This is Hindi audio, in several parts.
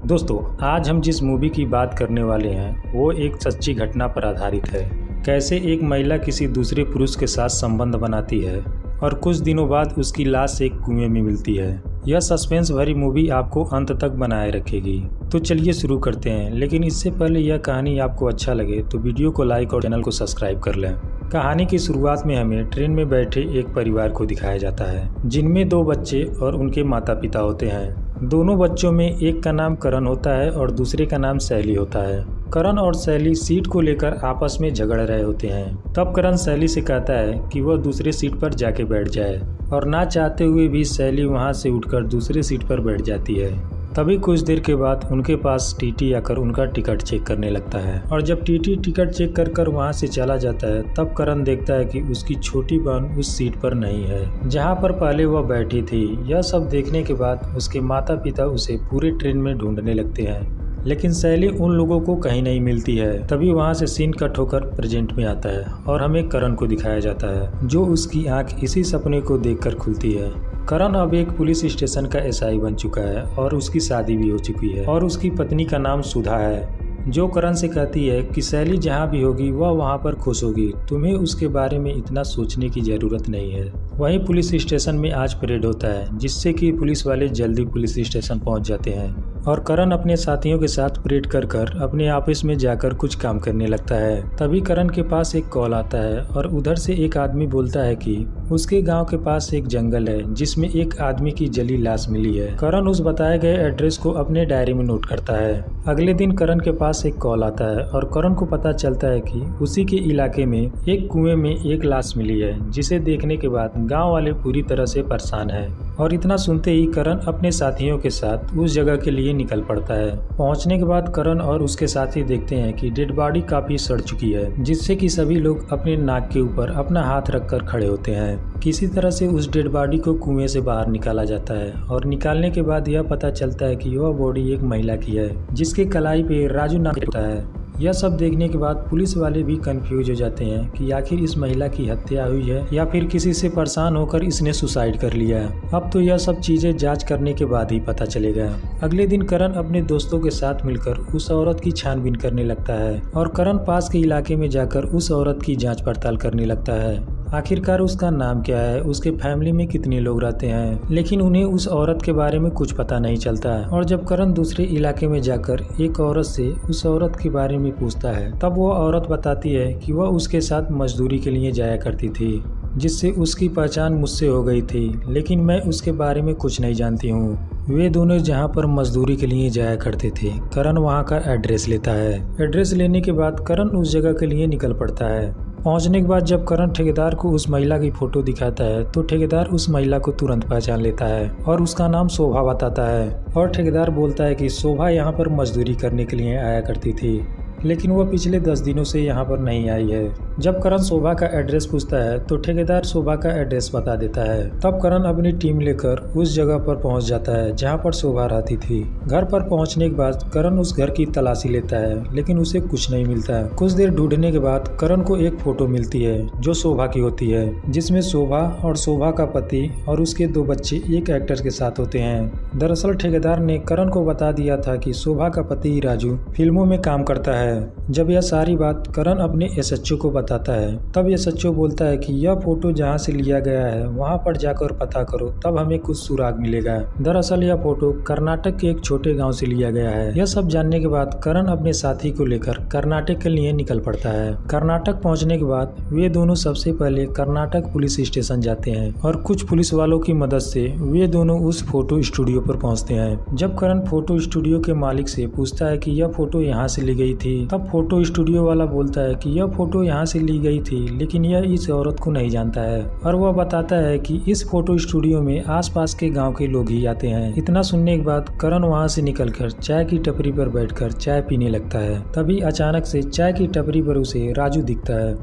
दोस्तों, आज हम जिस मूवी की बात करने वाले हैं वो एक सच्ची घटना पर आधारित है। कैसे एक महिला किसी दूसरे पुरुष के साथ संबंध बनाती है और कुछ दिनों बाद उसकी लाश एक कुएं में मिलती है। यह सस्पेंस भरी मूवी आपको अंत तक बनाए रखेगी। तो चलिए शुरू करते हैं, लेकिन इससे पहले यह कहानी आपको अच्छा लगे तो वीडियो को लाइक और चैनल को सब्सक्राइब कर लें। कहानी की शुरुआत में हमें ट्रेन में बैठे एक परिवार को दिखाया जाता है, जिनमें 2 बच्चे और उनके माता पिता होते हैं। दोनों बच्चों में एक का नाम करण होता है और दूसरे का नाम शैली होता है। करण और शैली सीट को लेकर आपस में झगड़ रहे होते हैं। तब करण शैली से कहता है कि वह दूसरे सीट पर जाके बैठ जाए, और ना चाहते हुए भी शैली वहां से उठकर दूसरे सीट पर बैठ जाती है। तभी कुछ देर के बाद उनके पास टीटी आकर उनका टिकट चेक करने लगता है, और जब टीटी टिकट चेक कर वहां से चला जाता है तब करण देखता है कि उसकी छोटी बहन उस सीट पर नहीं है जहां पर पहले वह बैठी थी। यह सब देखने के बाद उसके माता पिता उसे पूरे ट्रेन में ढूंढने लगते हैं, लेकिन शैली उन लोगों को कहीं नहीं मिलती है। तभी वहां से सीन कट होकर प्रेजेंट में आता है और हमें करण को दिखाया जाता है, जो उसकी आंख इसी सपने को देखकर खुलती है। करण अब एक पुलिस स्टेशन का एसआई बन चुका है और उसकी शादी भी हो चुकी है, और उसकी पत्नी का नाम सुधा है, जो करण से कहती है कि शैली जहाँ भी होगी वह वहाँ पर खुश होगी, तुम्हें उसके बारे में इतना सोचने की जरूरत नहीं है। वहीं पुलिस स्टेशन में आज परेड होता है, जिससे कि पुलिस वाले जल्दी पुलिस स्टेशन पहुँच जाते हैं, और करण अपने साथियों के साथ परेड कर अपने ऑफिस में जाकर कुछ काम करने लगता है। तभी करण के पास एक कॉल आता है और उधर से एक आदमी बोलता है कि उसके गांव के पास एक जंगल है जिसमें एक आदमी की जली लाश मिली है। करण उस बताए गए एड्रेस को अपने डायरी में नोट करता है। अगले दिन करण के पास एक कॉल आता है और करण को पता चलता है कि उसी के इलाके में एक कुएं में एक लाश मिली है, जिसे देखने के बाद गाँव वाले पूरी तरह से परेशान है। और इतना सुनते ही करण अपने साथियों के साथ उस जगह के लिए निकल पड़ता है। पहुंचने के बाद करण और उसके साथी देखते हैं कि डेड बॉडी काफी सड़ चुकी है, जिससे कि सभी लोग अपने नाक के ऊपर अपना हाथ रखकर खड़े होते हैं। किसी तरह से उस डेड बॉडी को कुएं से बाहर निकाला जाता है, और निकालने के बाद यह पता चलता है कि वह बॉडी एक महिला की है, जिसके कलाई पे राजू नाम होता है। यह सब देखने के बाद पुलिस वाले भी कंफ्यूज हो जाते हैं कि आखिर इस महिला की हत्या हुई है या फिर किसी से परेशान होकर इसने सुसाइड कर लिया है। अब तो यह सब चीजें जांच करने के बाद ही पता चलेगा। अगले दिन करण अपने दोस्तों के साथ मिलकर उस औरत की छानबीन करने लगता है, और करण पास के इलाके में जाकर उस औरत की जाँच पड़ताल करने लगता है। आखिरकार उसका नाम क्या है, उसके फैमिली में कितने लोग रहते हैं, लेकिन उन्हें उस औरत के बारे में कुछ पता नहीं चलता। और जब करण दूसरे इलाके में जाकर एक औरत से उस औरत के बारे में पूछता है, तब वो औरत बताती है कि वह उसके साथ मजदूरी के लिए जाया करती थी, जिससे उसकी पहचान मुझसे हो गई थी, लेकिन मैं उसके बारे में कुछ नहीं जानती हूँ। वे दोनों जहाँ पर मजदूरी के लिए जाया करते थे। करण वहाँ का एड्रेस लेता है। एड्रेस लेने के बाद करण उस जगह के लिए निकल पड़ता है। पहुंचने के बाद जब करण ठेकेदार को उस महिला की फोटो दिखाता है तो ठेकेदार उस महिला को तुरंत पहचान लेता है और उसका नाम शोभा बताता है। और ठेकेदार बोलता है कि शोभा यहाँ पर मजदूरी करने के लिए आया करती थी, लेकिन वह पिछले 10 दिनों से यहाँ पर नहीं आई है। जब करण शोभा का एड्रेस पूछता है तो ठेकेदार शोभा का एड्रेस बता देता है। तब करण अपनी टीम लेकर उस जगह पर पहुँच जाता है जहाँ पर शोभा रहती थी। घर पर पहुँचने के बाद करण उस घर की तलाशी लेता है, लेकिन उसे कुछ नहीं मिलता है। कुछ देर ढूंढने के बाद करण को एक फोटो मिलती है जो शोभा की होती है, जिसमें शोभा और शोभा का पति और उसके 2 बच्चे एक एक्टर के साथ होते हैं। दरअसल ठेकेदार ने करण को बता दिया था कि शोभा का पति राजू फिल्मों में काम करता है। जब यह सारी बात करण अपने एसएचओ को बताता है, तब एसएचओ बोलता है कि यह फोटो जहां से लिया गया है वहां पर जाकर पता करो, तब हमें कुछ सुराग मिलेगा। दरअसल यह फोटो कर्नाटक के एक छोटे गांव से लिया गया है। यह सब जानने के बाद करण अपने साथी को लेकर कर्नाटक के लिए निकल पड़ता है। कर्नाटक पहुंचने के बाद वे दोनों सबसे पहले कर्नाटक पुलिस स्टेशन जाते हैं, और कुछ पुलिस वालों की मदद से वे दोनों उस फोटो स्टूडियो पर पहुँचते हैं। जब करण फोटो स्टूडियो के मालिक से पूछता है कि यह फोटो यहाँ से ली गई थी, तब फोटो स्टूडियो वाला बोलता है कि यह फोटो यहाँ से ली गई थी, लेकिन यह इस औरत को नहीं जानता है, और वह बताता है कि इस फोटो स्टूडियो में आसपास के गांव के लोग ही आते हैं। इतना सुनने के बाद करण वहां से निकलकर चाय की टपरी पर बैठकर चाय पीने लगता है। तभी अचानक से चाय की टपरी पर उसे राजू दिखता है,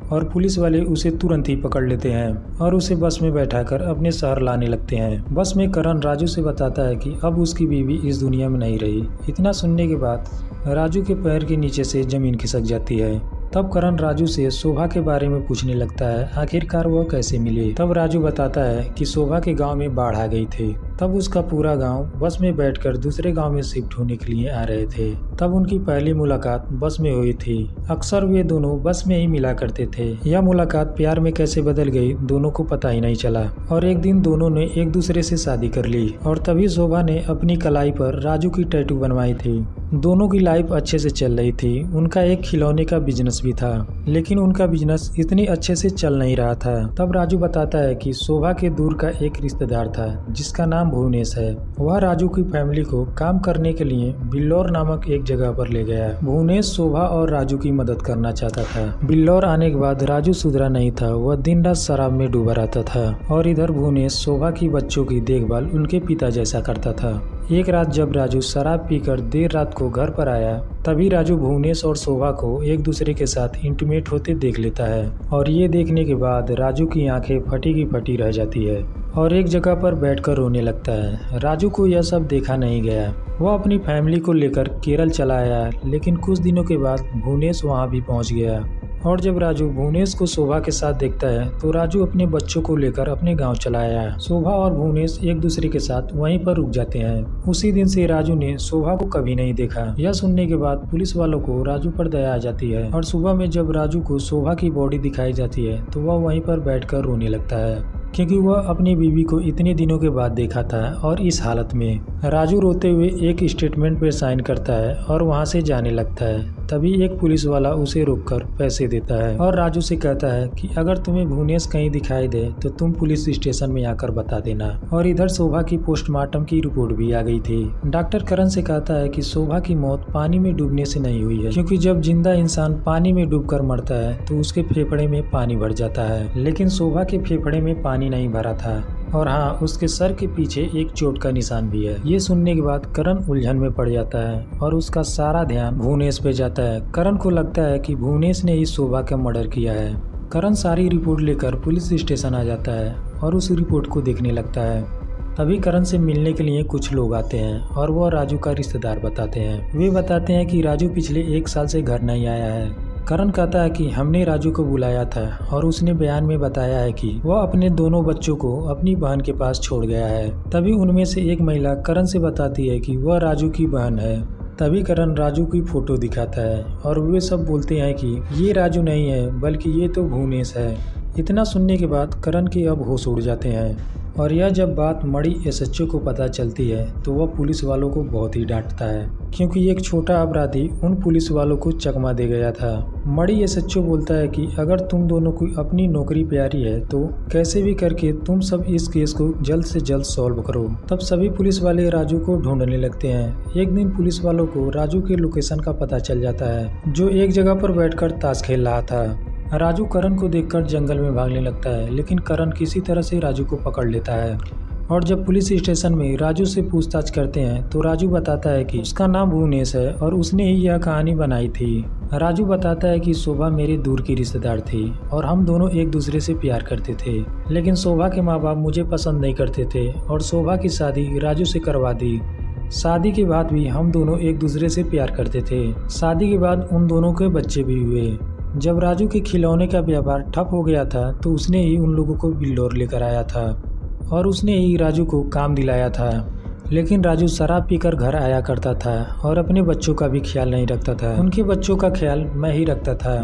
और पुलिस वाले उसे तुरंत ही पकड़ लेते हैं और उसे बस में बैठाकर अपने शहर लाने लगते हैं। बस में करण राजू से बताता है कि अब उसकी बीवी इस दुनिया में नहीं रही। इतना सुनने के बाद राजू के पैर के नीचे से जमीन खिसक जाती है। तब करण राजू से शोभा के बारे में पूछने लगता है, आखिरकार वह कैसे मिली। तब राजू बताता है कि शोभा के गांव में बाढ़ आ गई थी। तब उसका पूरा गांव बस में बैठकर दूसरे गांव में शिफ्ट होने के लिए आ रहे थे। तब उनकी पहली मुलाकात बस में हुई थी। अक्सर वे दोनों बस में ही मिला करते थे। यह मुलाकात प्यार में कैसे बदल गई दोनों को पता ही नहीं चला और एक दिन दोनों ने एक दूसरे से शादी कर ली। और तभी शोभा ने अपनी कलाई पर राजू की टैटू बनवाई थी। दोनों की लाइफ अच्छे से चल रही थी। उनका एक खिलौने का बिजनेस भी था, लेकिन उनका बिजनेस इतनी अच्छे से चल नहीं रहा था। तब राजू बताता है कि शोभा के दूर का एक रिश्तेदार था जिसका नाम भुवनेश है। वह राजू की फैमिली को काम करने के लिए बिल्लौर नामक एक जगह पर ले गया। भुवनेश शोभा और राजू की मदद करना चाहता था। बिल्लौर आने के बाद राजू सुधरा नहीं था। वह दिन रात शराब में डूबा रहता था और इधर भुवनेश शोभा की बच्चों की देखभाल उनके पिता जैसा करता था। एक रात जब राजू शराब पीकर देर रात को घर पर आया, तभी राजू भुवनेश और शोभा को एक दूसरे के साथ इंटीमेट होते देख लेता है और ये देखने के बाद राजू की आंखें फटी की फटी रह जाती है और एक जगह पर बैठकर रोने लगता है। राजू को यह सब देखा नहीं गया। वह अपनी फैमिली को लेकर केरल चला आया, लेकिन कुछ दिनों के बाद भुवनेश वहां भी पहुंच गया। और जब राजू भुवनेश को शोभा के साथ देखता है तो राजू अपने बच्चों को लेकर अपने गांव चला आया। शोभा और भुवनेश एक दूसरे के साथ वहीं पर रुक जाते हैं। उसी दिन से राजू ने शोभा को कभी नहीं देखा। यह सुनने के बाद पुलिस वालों को राजू पर दया आ जाती है और सुबह में जब राजू को शोभा की बॉडी दिखाई जाती है तो वह वहीं पर बैठकर रोने लगता है, क्योंकि वह अपनी बीवी को इतने दिनों के बाद देखा था। और इस हालत में राजू रोते हुए एक स्टेटमेंट पर साइन करता है और वहां से जाने लगता है। तभी एक पुलिस वाला उसे रोककर पैसे देता है और राजू से कहता है कि अगर तुम्हें भुवनेश कहीं दिखाई दे तो तुम पुलिस स्टेशन में आकर बता देना। और इधर शोभा की पोस्टमार्टम की रिपोर्ट भी आ गई थी। डॉक्टर करण से कहता है कि शोभा की मौत पानी में डूबने से नहीं हुई है, क्योंकि जब जिंदा इंसान पानी में डूबकर मरता है तो उसके फेफड़े में पानी भर जाता है, लेकिन शोभा के फेफड़े में पानी नहीं भरा था। और हाँ, उसके सर के पीछे एक चोट का निशान भी है। ये सुनने के बाद करण उलझन में पड़ जाता है और उसका सारा ध्यान भुवनेश पे जाता है। करण को लगता है कि भुवनेश ने ही शोभा का मर्डर किया है। करण सारी रिपोर्ट लेकर पुलिस स्टेशन आ जाता है और उस रिपोर्ट को देखने लगता है। तभी करण से मिलने के लिए कुछ लोग आते हैं और वह राजू का रिश्तेदार बताते हैं। वे बताते हैं कि राजू पिछले 1 साल से घर नहीं आया है। करण कहता है कि हमने राजू को बुलाया था और उसने बयान में बताया है कि वह अपने दोनों बच्चों को अपनी बहन के पास छोड़ गया है। तभी उनमें से एक महिला करण से बताती है कि वह राजू की बहन है। तभी करण राजू की फोटो दिखाता है और वे सब बोलते हैं कि ये राजू नहीं है बल्कि ये तो भुवनेश है। इतना सुनने के बाद करण के अब होश उड़ जाते हैं और यह जब बात मणि एसएचओ को पता चलती है तो वह पुलिस वालों को बहुत ही डांटता है, क्योंकि एक छोटा अपराधी उन पुलिस वालों को चकमा दे गया था। मणि एसएचओ बोलता है कि अगर तुम दोनों को अपनी नौकरी प्यारी है तो कैसे भी करके तुम सब इस केस को जल्द से जल्द सॉल्व करो। तब सभी पुलिस वाले राजू को ढूंढने लगते हैं। एक दिन पुलिस वालों को राजू के लोकेशन का पता चल जाता है, जो एक जगह पर बैठकर ताश खेल रहा था। राजू करण को देखकर जंगल में भागने लगता है, लेकिन करण किसी तरह से राजू को पकड़ लेता है। और जब पुलिस स्टेशन में राजू से पूछताछ करते हैं तो राजू बताता है कि उसका नाम भुवनेश है और उसने ही यह कहानी बनाई थी। राजू बताता है कि शोभा मेरे दूर की रिश्तेदार थी और हम दोनों एक दूसरे से प्यार करते थे, लेकिन शोभा के माँ बाप मुझे पसंद नहीं करते थे और शोभा की शादी राजू से करवा दी। शादी के बाद भी हम दोनों एक दूसरे से प्यार करते थे। शादी के बाद उन दोनों के बच्चे भी हुए। जब राजू के खिलौने का व्यापार ठप हो गया था तो उसने ही उन लोगों को बिल्लौर लेकर आया था और उसने ही राजू को काम दिलाया था। लेकिन राजू शराब पीकर घर आया करता था और अपने बच्चों का भी ख्याल नहीं रखता था। उनके बच्चों का ख्याल मैं ही रखता था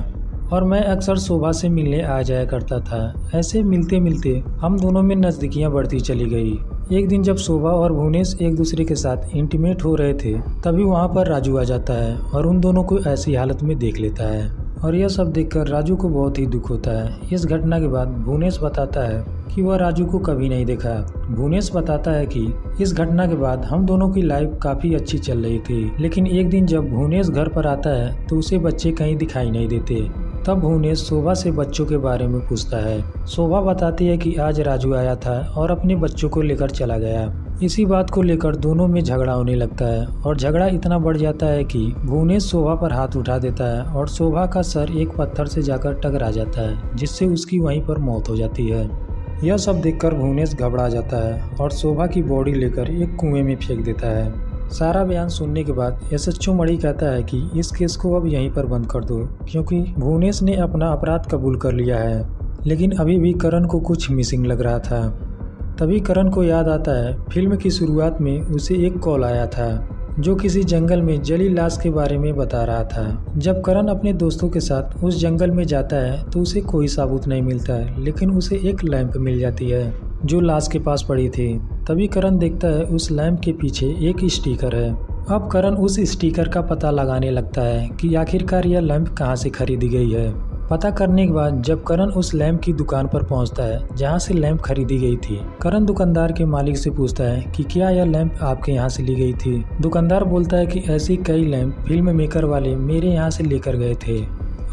और मैं अक्सर शोभा से मिलने आ जाया करता था। ऐसे मिलते मिलते हम दोनों में नज़दीकियाँ बढ़ती चली गई। एक दिन जब शोभा और भुवनेश एक दूसरे के साथ इंटीमेट हो रहे थे, तभी वहाँ पर राजू आ जाता है और उन दोनों को ऐसी हालत में देख लेता है और यह सब देखकर राजू को बहुत ही दुख होता है। इस घटना के बाद भुवनेश बताता है कि वह राजू को कभी नहीं देखा। भुवनेश बताता है कि इस घटना के बाद हम दोनों की लाइफ काफ़ी अच्छी चल रही थी, लेकिन एक दिन जब भुवनेश घर पर आता है तो उसे बच्चे कहीं दिखाई नहीं देते। तब भुवनेश शोभा से बच्चों के बारे में पूछता है। शोभा बताती है कि आज राजू आया था और अपने बच्चों को लेकर चला गया। इसी बात को लेकर दोनों में झगड़ा होने लगता है और झगड़ा इतना बढ़ जाता है कि भुवनेश शोभा पर हाथ उठा देता है और शोभा का सर एक पत्थर से जाकर टकरा जाता है, जिससे उसकी वहीं पर मौत हो जाती है। यह सब देखकर भुवनेश घबरा जाता है और शोभा की बॉडी लेकर एक कुएं में फेंक देता है। सारा बयान सुनने के बाद एसएचओ मणि कहता है कि इस केस को अब यहीं पर बंद कर दो, क्योंकि भुवनेश ने अपना अपराध कबूल कर लिया है। लेकिन अभी भी करण को कुछ मिसिंग लग रहा था। तभी करण को याद आता है फिल्म की शुरुआत में उसे एक कॉल आया था जो किसी जंगल में जली लाश के बारे में बता रहा था। जब करण अपने दोस्तों के साथ उस जंगल में जाता है तो उसे कोई सबूत नहीं मिलता है, लेकिन उसे एक लैंप मिल जाती है जो लाश के पास पड़ी थी। तभी करण देखता है उस लैंप के पीछे एक स्टिकर है। अब करण उस स्टिकर का पता लगाने लगता है कि आखिरकार यह लैंप कहाँ से खरीदी गई है। पता करने के बाद जब करण उस लैंप की दुकान पर पहुंचता है जहां से लैंप खरीदी गई थी, करण दुकानदार के मालिक से पूछता है कि क्या यह लैंप आपके यहां से ली गई थी। दुकानदार बोलता है कि ऐसी कई लैंप फिल्म मेकर वाले मेरे यहां से लेकर गए थे।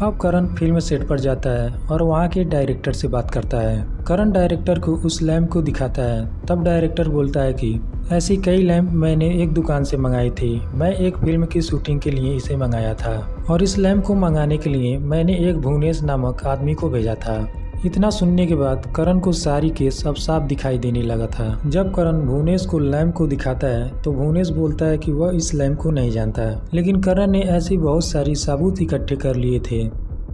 अब करण फिल्म सेट पर जाता है और वहां के डायरेक्टर से बात करता है। करण डायरेक्टर को उस लैंप को दिखाता है। तब डायरेक्टर बोलता है कि ऐसी कई लैंप मैंने एक दुकान से मंगाई थी। मैं एक फिल्म की शूटिंग के लिए इसे मंगाया था और इस लैंप को मंगाने के लिए मैंने एक भुवनेश नामक आदमी को भेजा था। इतना सुनने के बाद करण को सारी केस अब साफ दिखाई देने लगा था। जब करण भुवनेश को लैंप को दिखाता है तो भुवनेश बोलता है कि वह इस लैंप को नहीं जानता, लेकिन करण ने ऐसी बहुत सारी सबूत इकट्ठे कर लिए थे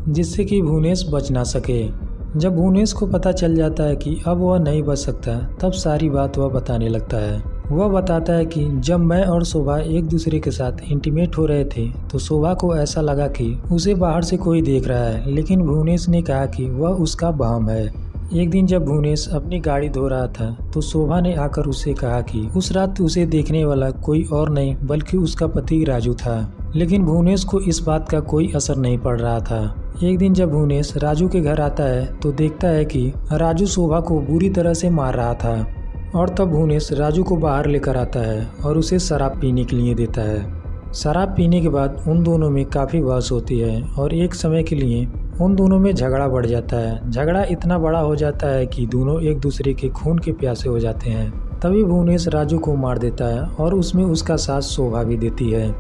जिससे कि भुवनेश बच ना सके। जब भुवनेश को पता चल जाता है कि अब वह नहीं बच सकता, तब सारी बात वह बताने लगता है। वह बताता है कि जब मैं और शोभा एक दूसरे के साथ इंटीमेट हो रहे थे तो शोभा को ऐसा लगा कि उसे बाहर से कोई देख रहा है, लेकिन भुवनेश ने कहा कि वह उसका वहम है। एक दिन जब भुवनेश अपनी गाड़ी धो रहा था तो शोभा ने आकर उसे कहा कि उस रात उसे देखने वाला कोई और नहीं बल्कि उसका पति राजू था, लेकिन भुवनेश को इस बात का कोई असर नहीं पड़ रहा था। एक दिन जब भुवनेश राजू के घर आता है तो देखता है कि राजू शोभा को बुरी तरह से मार रहा था और तब भुवनेश राजू को बाहर लेकर आता है और उसे शराब पीने के लिए देता है। शराब पीने के बाद उन दोनों में काफ़ी बहस होती है और एक समय के लिए उन दोनों में झगड़ा बढ़ जाता है। झगड़ा इतना बड़ा हो जाता है कि दोनों एक दूसरे के खून के प्यासे हो जाते हैं। तभी भुवनेश राजू को मार देता है और उसमें उसका साथ शोभा भी देती है।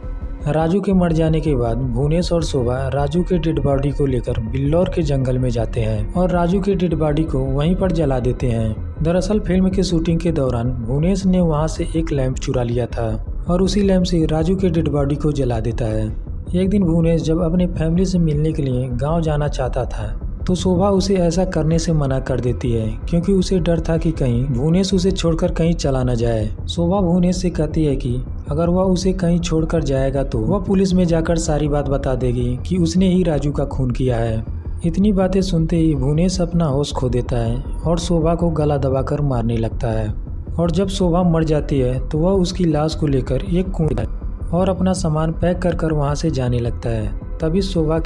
राजू के मर जाने के बाद भुवनेश और शोभा राजू के डेड बॉडी को लेकर बिल्लौर के जंगल में जाते हैं और राजू के डेड बॉडी को वहीं पर जला देते हैं। दरअसल फिल्म की शूटिंग के दौरान भुवनेश ने वहां से एक लैंप चुरा लिया था और उसी लैंप से राजू के डेड बॉडी को जला देता है। एक दिन भुवनेश जब अपने फैमिली से मिलने के लिए गाँव जाना चाहता था तो शोभा उसे ऐसा करने से मना कर देती है, क्योंकि उसे डर था कि कहीं भुवनेश उसे छोड़कर कहीं चला न जाए। शोभा भुवनेश से कहती है कि अगर वह उसे कहीं छोड़कर जाएगा तो वह पुलिस में जाकर सारी बात बता देगी कि उसने ही राजू का खून किया है। इतनी बातें सुनते ही भुवनेश अपना होश खो देता है और शोभा को गला दबाकर मारने लगता है। और जब शोभा मर जाती है तो वह उसकी लाश को लेकर एक कुएं और अपना सामान पैक कर वहाँ से जाने लगता है। तभी शोभा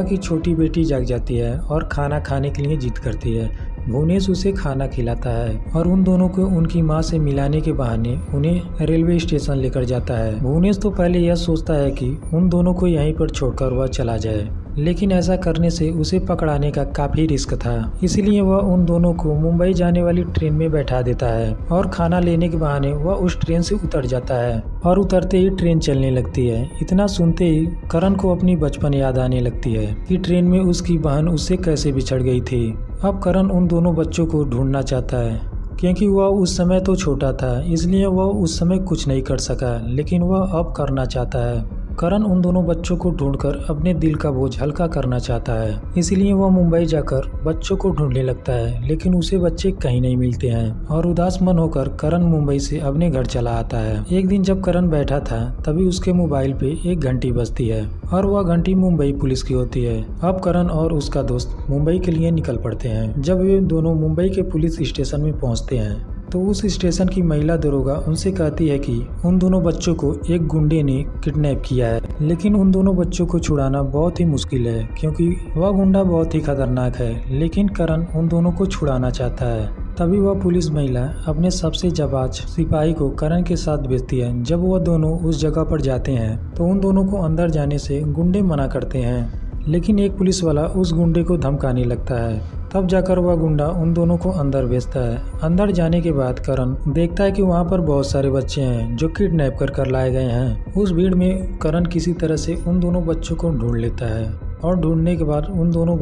की छोटी बेटी जाग जाती है और खाना खाने के लिए जिद करती है। भुवनेश उसे खाना खिलाता है और उन दोनों को उनकी मां से मिलाने के बहाने उन्हें रेलवे स्टेशन लेकर जाता है। भुवनेश तो पहले यह सोचता है कि उन दोनों को यहीं पर छोड़कर वह चला जाए, लेकिन ऐसा करने से उसे पकड़ाने का काफी रिस्क था। इसलिए वह उन दोनों को मुंबई जाने वाली ट्रेन में बैठा देता है और खाना लेने के बहाने वह उस ट्रेन से उतर जाता है और उतरते ही ट्रेन चलने लगती है। इतना सुनते ही करण को अपनी बचपन याद आने लगती है कि ट्रेन में उसकी बहन उससे कैसे बिछड़ गई थी। अब करण उन दोनों बच्चों को ढूंढना चाहता है, क्योंकि वह उस समय तो छोटा था, इसलिए वह उस समय कुछ नहीं कर सका, लेकिन वह अब करना चाहता है। करण उन दोनों बच्चों को ढूंढकर अपने दिल का बोझ हल्का करना चाहता है, इसलिए वह मुंबई जाकर बच्चों को ढूंढने लगता है, लेकिन उसे बच्चे कहीं नहीं मिलते हैं और उदास मन होकर करण मुंबई से अपने घर चला आता है। एक दिन जब करण बैठा था तभी उसके मोबाइल पे एक घंटी बजती है और वह घंटी मुंबई पुलिस की होती है। अब करण और उसका दोस्त मुंबई के लिए निकल पड़ते हैं। जब वे दोनों मुंबई के पुलिस स्टेशन में पहुँचते हैं तो उस स्टेशन की महिला दरोगा उनसे कहती है कि उन दोनों बच्चों को एक गुंडे ने किडनैप किया है, लेकिन उन दोनों बच्चों को छुड़ाना बहुत ही मुश्किल है क्योंकि वह गुंडा बहुत ही खतरनाक है। लेकिन करण उन दोनों को छुड़ाना चाहता है। तभी वह पुलिस महिला अपने सबसे जाबाज सिपाही को करण के साथ भेजती है। जब वह दोनों उस जगह पर जाते हैं तो उन दोनों को अंदर जाने से गुंडे मना करते हैं, लेकिन एक पुलिस वाला उस गुंडे को धमकाने लगता है। तब जाकर वह गुंडा उन दोनों को अंदर भेजता है। अंदर जाने के बाद करण देखता है कि वहाँ पर बहुत सारे बच्चे हैं जो किडनैप कर लाए गए हैं। उस भीड़ में करण किसी तरह से उन दोनों बच्चों को ढूंढ लेता है और ढूंढने के बाद उन दोनों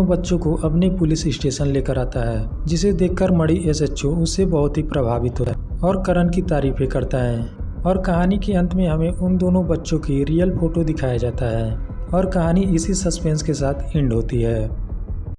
बच्चों को अपने पुलिस स्टेशन लेकर आता है, जिसे देखकर मणि SHO उससे बहुत ही प्रभावित होता है और करण की तारीफें करता है। और कहानी के अंत में हमें उन दोनों बच्चों की रियल फ़ोटो दिखाया जाता है और कहानी इसी सस्पेंस के साथ एंड होती है।